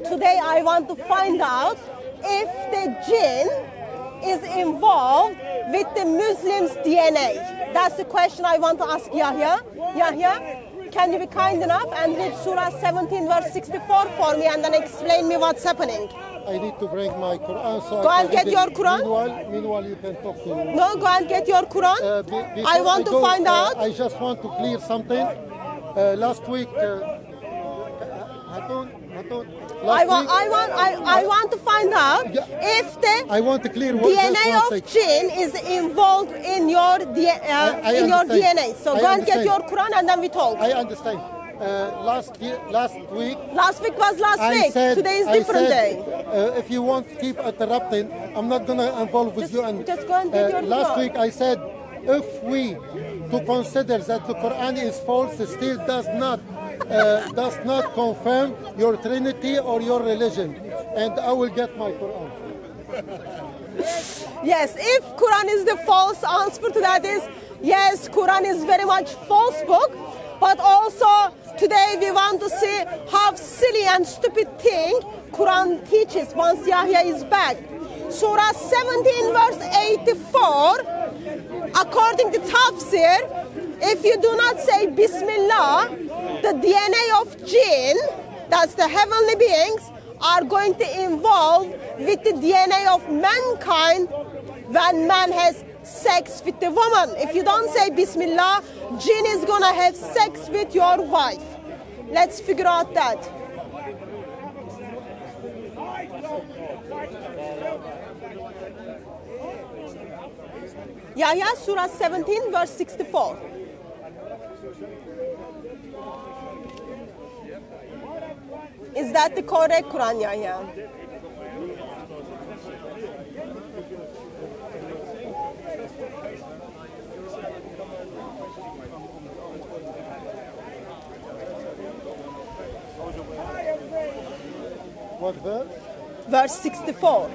today I want to find out if the jinn is involved with the Muslims' DNA. That's the question I want to ask Yahya. Yahya, can you be kind enough and read Surah 17 verse 64 for me and then explain me what's happening? I need to bring my Quran. So Go and get your Quran. Meanwhile, you can talk to me. No, go and get your Quran. I want to find out. I just want to clear something. Last week, I want to find out if the DNA of jinn is involved in your DNA. So go and get your Quran and then we talk. I understand. Last week. Last week was last week. Today is different day. If you want to keep interrupting, I'm not going to involve with you. And just go and get your last Quran. week I said, if we to consider that the Quran is false, it still does not confirm your Trinity or your religion, and I will get my Quran. Yes, if Quran is the false answer to that is yes, Quran is very much false book, but also today we want to see how silly and stupid thing Quran teaches once Yahya is back. Surah 17 verse 84, according to Tafsir, if you do not say Bismillah, the DNA of jinn, that's the heavenly beings, are going to involve with the DNA of mankind when man has sex with the woman. If you don't say Bismillah, jinn is gonna have sex with your wife. Let's figure out that. Yahya, Surah 17, verse 64. Is that the correct Quran, Yahya? What verse? Verse 64.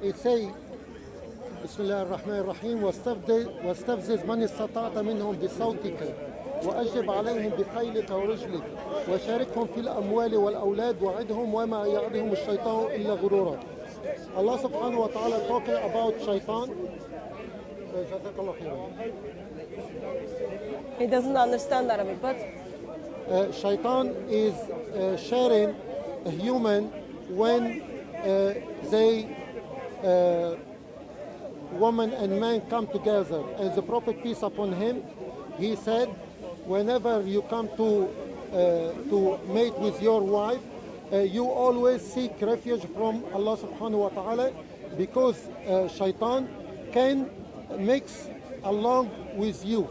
It says, بسم الله الرحمن الرحيم واستفزز من استطعت منهم بصوتك وأجب عليهم بخيلك ورجلك وشاركهم في الأموال والأولاد وعدهم وما يعدهم الشيطان إلا غرورا. Allah subhanahu wa ta'ala talking about Shaitan. He doesn't understand Arabic, but Shaitan is sharing a human when they woman and man come together. And the Prophet, peace upon him, he said, whenever you come to mate with your wife, you always seek refuge from Allah subhanahu wa ta'ala, because Shaitan can mix along with you.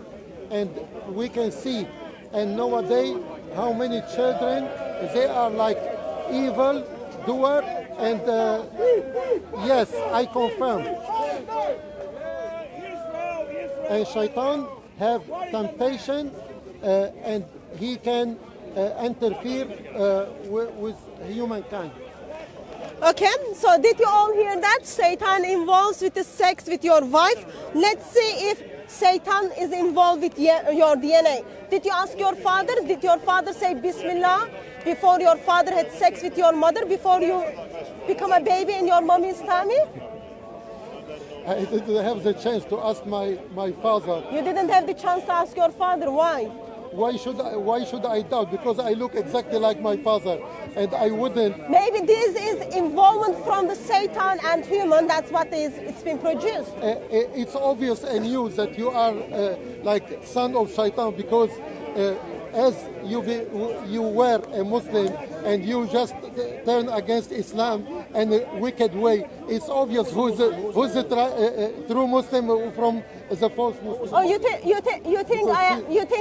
And we can see, and nowadays, how many children, they are like evil doer, and yes, I confirm. And Shaitan have temptation, and he can interfere with humankind. okay, so did you all hear that? Satan involves with the sex with your wife. Let's see if Satan is involved with your DNA. Did you ask your father? Did your father say Bismillah before your father had sex with your mother, before you become a baby in your mommy's tummy? I didn't have the chance to ask my father. You didn't have the chance to ask your father. Why? Why should I doubt? Because I look exactly like my father, and I wouldn't. Maybe this is involvement from the Satan and human. That's what it's been produced. It's obvious and you that you are like son of Shaitan, because as you were a Muslim and you just turn against Islam and a wicked way, it's obvious who's the true Muslim from the false Muslim. Oh, you think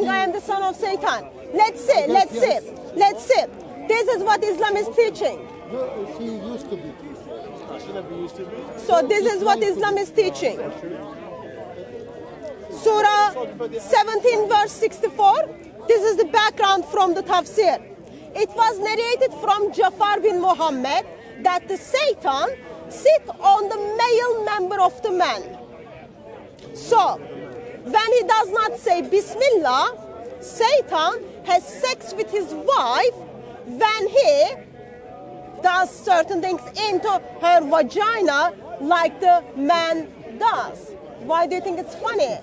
I am the son of Satan? Let's see. This is what Islam is teaching. She used to be. So this is what Islam is teaching. Surah 17 verse 64. This is the background from the tafsir. It was narrated from Jafar bin Muhammad that the Satan sit on the male member of the man. So, when he does not say Bismillah, Satan has sex with his wife when he does certain things into her vagina like the man does. Why do you think it's funny?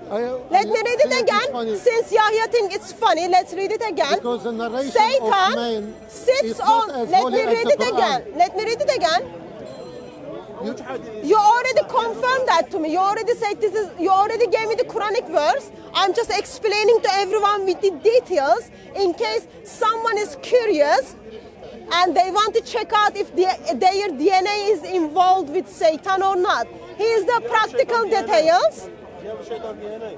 Let me read it again. Since Yahya thinks it's funny, let's read it again. Because the narration Satan of man sits is on. not as Let holy me as read the it Quran. again. Let me read it again. You already confirmed that to me. You already said this is. You already gave me the Quranic verse. I'm just explaining to everyone with the details in case someone is curious and they want to check out if their DNA is involved with Satan or not. Here's the practical details. Do you have a Shatan DNA?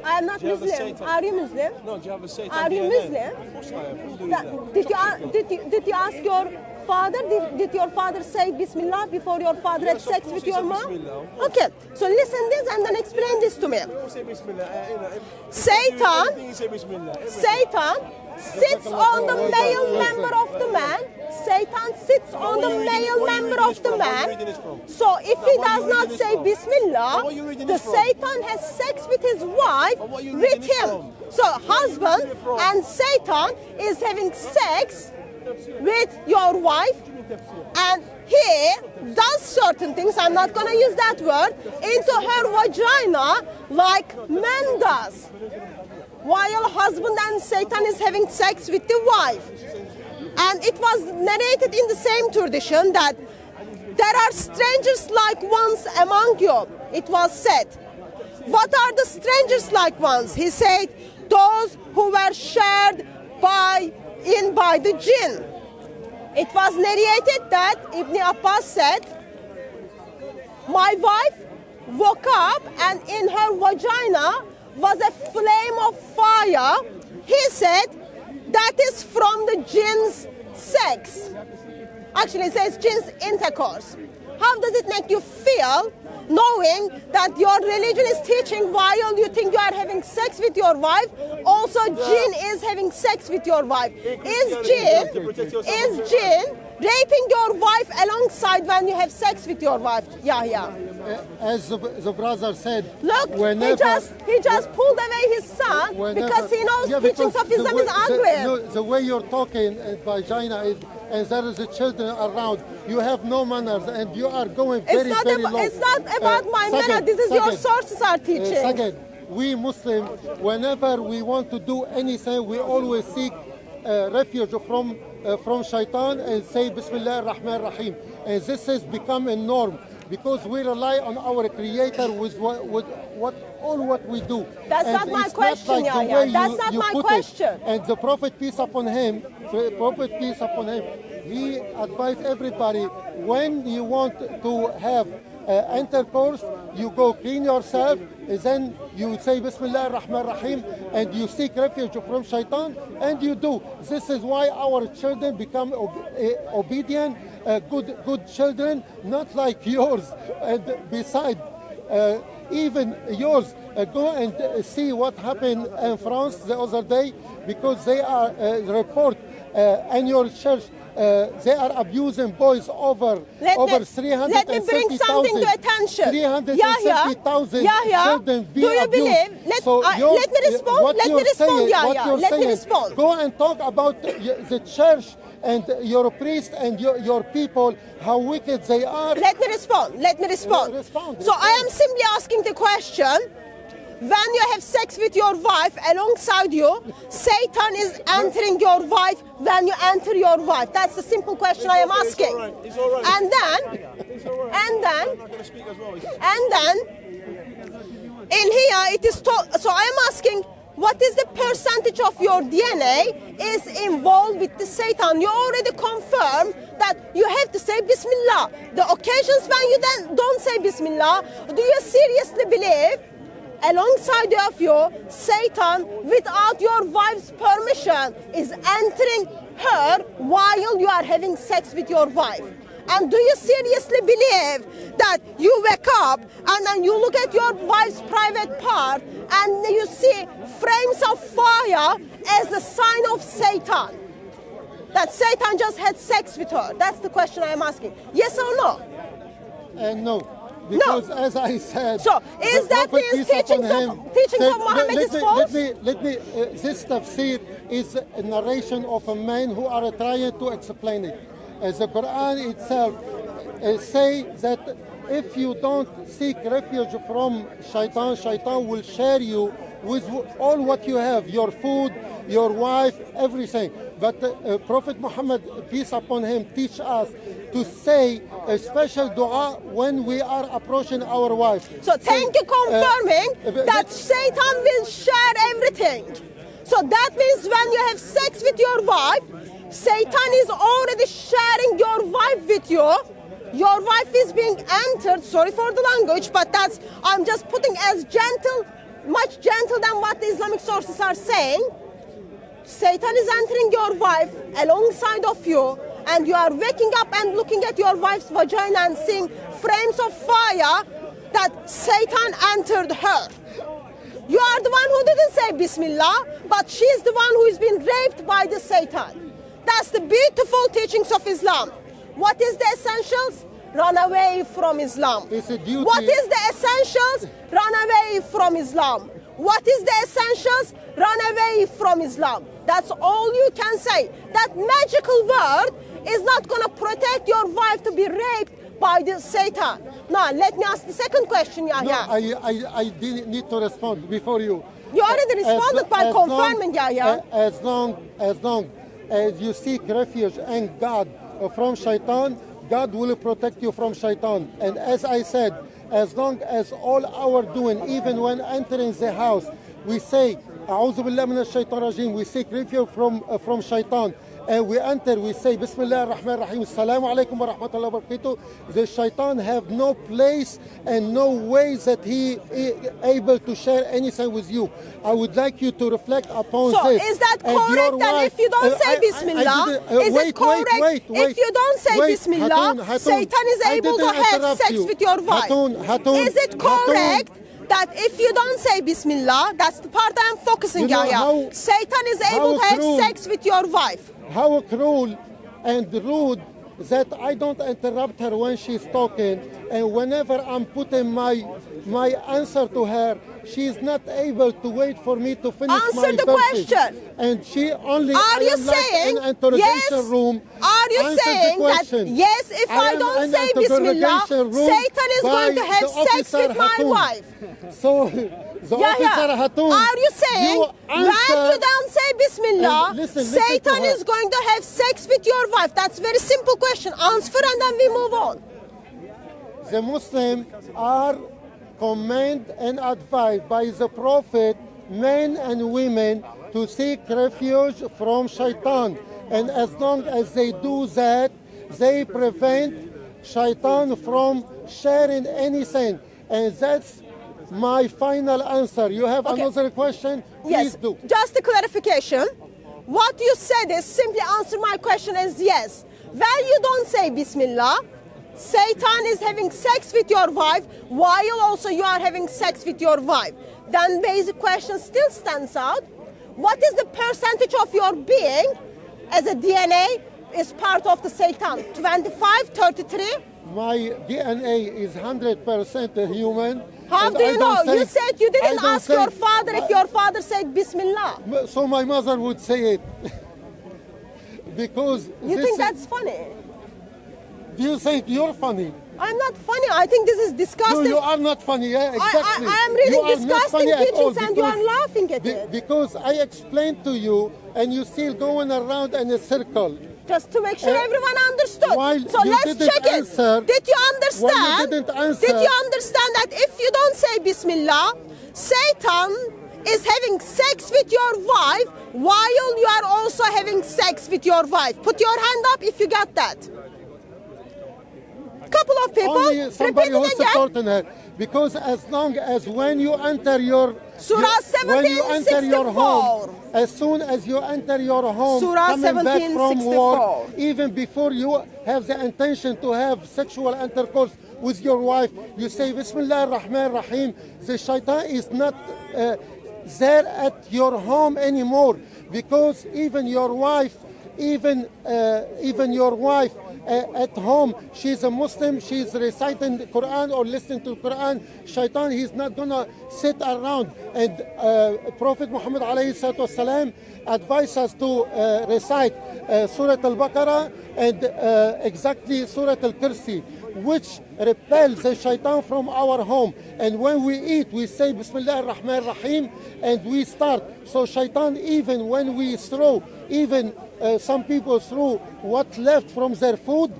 I am not Do you have a Muslim. Satan? Are you Muslim? No, do you have a Satan Are you DNA? Muslim? Of course I am. Who do that? Did you ask your father? Did your father say Bismillah before your father had Yes, of sex course with he your said mom? Bismillah, of course. Okay, so listen this and then explain this to me. Don't say Bismillah. Satan, Everything you say Bismillah. Everything. Satan sits on the male member of the man. Satan sits on the male member of the man. So if he does not say Bismillah, the Satan has sex with his wife with him. So husband and Satan is having sex with your wife, and he does certain things, I'm not going to use that word, into her vagina like man does, while husband and Satan is having sex with the wife. And it was narrated in the same tradition that there are strangers like ones among you, it was said. What are the strangers like ones? He said, those who were shared by the jinn. It was narrated that Ibn Abbas said, my wife woke up and in her vagina was a flame of fire. He said, that is from the jinn's sex. Actually, it says jinn's intercourse. How does it make you feel knowing that your religion is teaching while you think you are having sex with your wife, also jinn is having sex with your wife? Is jinn raping your wife alongside when you have sex with your wife, Yahya? As the brother said, Look, whenever, he just pulled away his son because he knows teachings of Islam is ugly. The way you're talking, vagina is, and there is a children around, you have no manners, and you are going very, very low. It's not about my manner. This is your sources are teaching. Second, we Muslims, whenever we want to do anything, we always seek refuge from Shaitan and say Bismillah ar-Rahman ar-Rahim. And this has become a norm because we rely on our Creator with all what we do. That's and not my it's question, not like Yahya. That's not my question. And the Prophet, peace upon him, he advised everybody, when you want to have intercourse, you go clean yourself, and then you say Bismillah ar-Rahman ar-Rahim, and you seek refuge from Shaitan, and you do. This is why our children become obedient, good children, not like yours. And beside, even yours, go and see what happened in France the other day, because they are report in your church. They are abusing boys over 330,000. Let me bring something to attention. 330,000 children do you believe? Let me respond. Let me respond, Yahya. Let me respond. Go and talk about the church and your priest and your people, how wicked they are. Let me respond. Let me respond. So I am simply asking the question. When you have sex with your wife alongside you, Satan is entering your wife when you enter your wife. That's the simple question I am asking. It's all right. And then, in here it is taught. So I am asking, what is the percentage of your DNA is involved with the Satan? You already confirmed that you have to say Bismillah. The occasions when you then don't say Bismillah, do you seriously believe alongside of you, Satan, without your wife's permission, is entering her while you are having sex with your wife? And do you seriously believe that you wake up and then you look at your wife's private part and you see flames of fire as a sign of Satan? That Satan just had sex with her. That's the question I am asking. Yes or no? No. Because as I said, so is that his teachings of Muhammad is false? Let me this tafsir is a narration of a man who are trying to explain it. As the Quran itself say that if you don't seek refuge from Shaitan, Shaitan will share you with all what you have, your food, your wife, everything. But Prophet Muhammad, peace upon him, teach us to say a special dua when we are approaching our wife. So thank you confirming that Satan will share everything. So that means when you have sex with your wife, Satan is already sharing your wife with you. Your wife is being entered, sorry for the language, but that's, I'm just putting as gentle, much gentle than what the Islamic sources are saying. Satan is entering your wife alongside of you, and you are waking up and looking at your wife's vagina and seeing flames of fire that Satan entered her. You are the one who didn't say Bismillah, but she's the one who is being raped by the Satan. That's the beautiful teachings of Islam. What is the essentials? Run away from Islam. It's a duty. What is the essentials? Run away from Islam. What is the essentials? Run away from Islam. That's all you can say. That magical word is not going to protect your wife to be raped by the Satan. Now, let me ask the second question, Yahya. No, I didn't need to respond before you. You already responded by confirming, Yahya. As long as you seek refuge in God from Shaitan, God will protect you from Shaitan. And as I said, as long as all our doing, even when entering the house, we say, A'udhu Billah Minash Shaitan Rajim, we seek refuge from Shaitan. And we enter, we say, Bismillah ar-Rahman ar-Rahim, Assalamu alaikum wa rahmatullahi wa barakatuh. The Shaitan have no place and no way that he is able to share anything with you. I would like you to reflect upon this. So is that correct that if you don't say Bismillah, is it correct if you don't say Bismillah, Satan is able to have sex with your wife? Is it correct that if you don't say Bismillah, that's the part I'm focusing on, Satan is able to have sex with your wife? How cruel and rude that I don't interrupt her when she's talking, and whenever I'm putting my answer to her, she's not able to wait for me to finish my Answer the verses. question. And she only Are you saying, in interrogation room. Are you saying that yes, if I don't say Bismillah, Satan is going to have sex with my wife? So the officer Hatun, are you saying when you don't say Bismillah, Satan is going to have sex with your wife? That's a very simple question. Answer and then we move on. The Muslims are commanded and advised by the Prophet, men and women, to seek refuge from Shaitan. And as long as they do that, they prevent Shaitan from sharing anything. And that's my final answer. You have another question? Please do. Just a clarification. What you said is simply answer my question as yes. When you don't say Bismillah, Satan is having sex with your wife while also you are having sex with your wife. Then basic question still stands out. What is the percentage of your being as a DNA is part of the Satan? 25, 33? My DNA is 100% human. How do you know? You said you didn't ask your father if your father said Bismillah. So my mother would say it. Because you think that's funny? Do you think you're funny? I'm not funny. I think this is disgusting. No, you are not funny. Yeah, exactly. I am reading disgusting teachings and you are laughing at it. Because I explained to you and you're still going around in a circle. Just to make sure everyone understood. So let's check it. Did you understand? Did you understand that if you don't say Bismillah, Satan is having sex with your wife while you are also having sex with your wife? Put your hand up if you got that. Couple of people. Only somebody who's supporting her. Because as long as when you enter your Surah 17, when you enter your home, As soon as you enter your home, Surah coming back from 17:64. work, even before you have the intention to have sexual intercourse with your wife, you say Bismillah ar-Rahman ar-Rahim. The shaitan is not there at your home anymore, because even your wife, at home, she's a Muslim, she's reciting the Quran or listening to the Quran. Shaitan, he's not gonna sit around. And Prophet Muhammad alayhi salatu wasalam advised us to recite Surah Al-Baqarah and exactly Surah Al-Kursi, which repels the shaitan from our home. And when we eat, we say Bismillah ar-Rahman ar-Rahim, and we start. So shaitan, even when we throw, even some people throw what left from their food,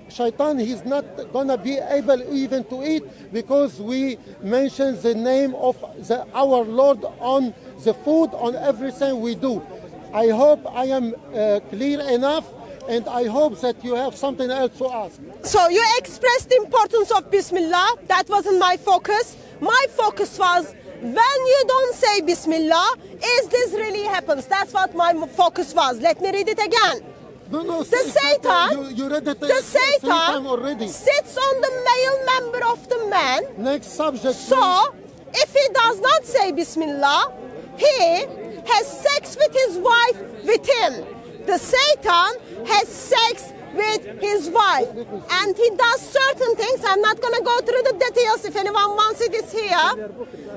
shaitan, he's not gonna be able even to eat, because we mention the name of our Lord on the food, on everything we do. I hope I am clear enough, and I hope that you have something else to ask. So you expressed the importance of Bismillah. That wasn't my focus. My focus was, when you don't say Bismillah, is this really happens? That's what my focus was. Let me read it again. No, The Satan, you read it the three times Satan already. sits on the male member of the man. Next subject. So, if he does not say Bismillah, he has sex with his wife with him. The Satan has sex with his wife, and he does certain things. I'm not going to go through the details. If anyone wants it, it's here.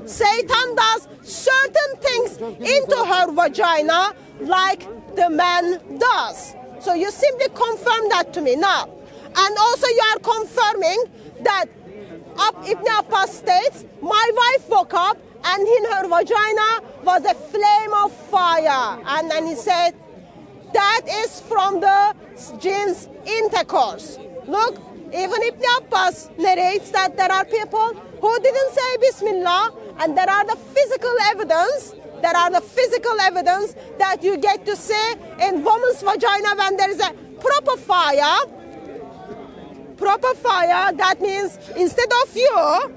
Satan does certain things into her vagina like the man does. So you simply confirm that to me now. And also you are confirming that Ibn Abbas states, my wife woke up and in her vagina was a flame of fire. And then he said, that is from the jinn's intercourse. Look, even Ibn Abbas narrates that there are people who didn't say Bismillah, and there are the physical evidence. There are the physical evidence that you get to see in woman's vagina when there is a proper fire. Proper fire, that means instead of you,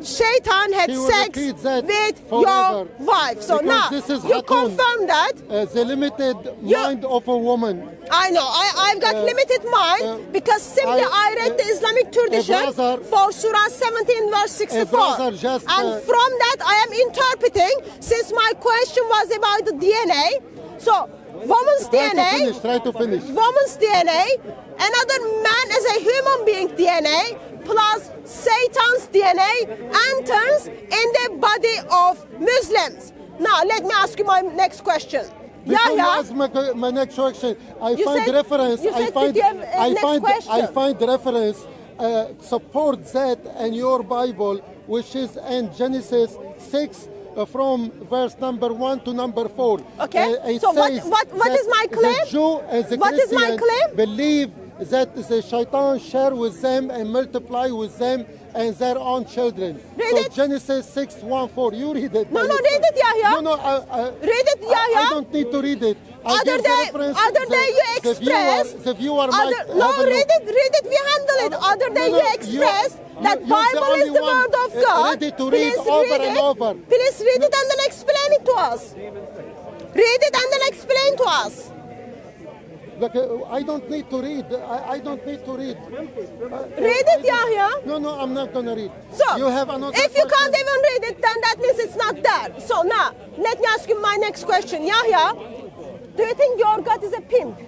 Shaitan had He will sex repeat that with forever, your wife. So because now, this is you Hatun. confirm that. The limited You- mind of a woman. I know, I've got limited mind because simply I read the Islamic tradition brother- for Surah 17 verse 64. brother just, and from that I am interpreting, since my question was about the DNA, so woman's DNA, Try to finish. woman's DNA, another man as a human being DNA, plus Satan's DNA enters in the body of Muslims. Now let me ask you my next question. Before you Yahya, ask my next question, I You find said- reference. you said did you have a next question? I find reference support that in your Bible, which is in Genesis 6 from verse number 1 to number 4. Okay, It so what says is my that claim? The Jew and the What is my Christian claim? believe that the shaitan share with them and multiply with them and their own children. Read so it. Genesis 6:1-4. You read it. No, by no, yourself. read it, Yahya. No, Read it, Yahya. I don't need to read it. I Other give the day reference, you expressed. the viewer might No, have a read look. it. We handle it. Other day you expressed that you're the Bible is only the one, word of God. ready to read Please over read and it. over. Please read it and then explain it to us. Read it and then explain to us. Look, I don't need to read. I don't need to read. Read it, Yahya. No, I'm not gonna read. So, you have another if you question? can't even read it, then that means it's not there. So now, let me ask you my next question. Yahya, do you think your God is a pimp?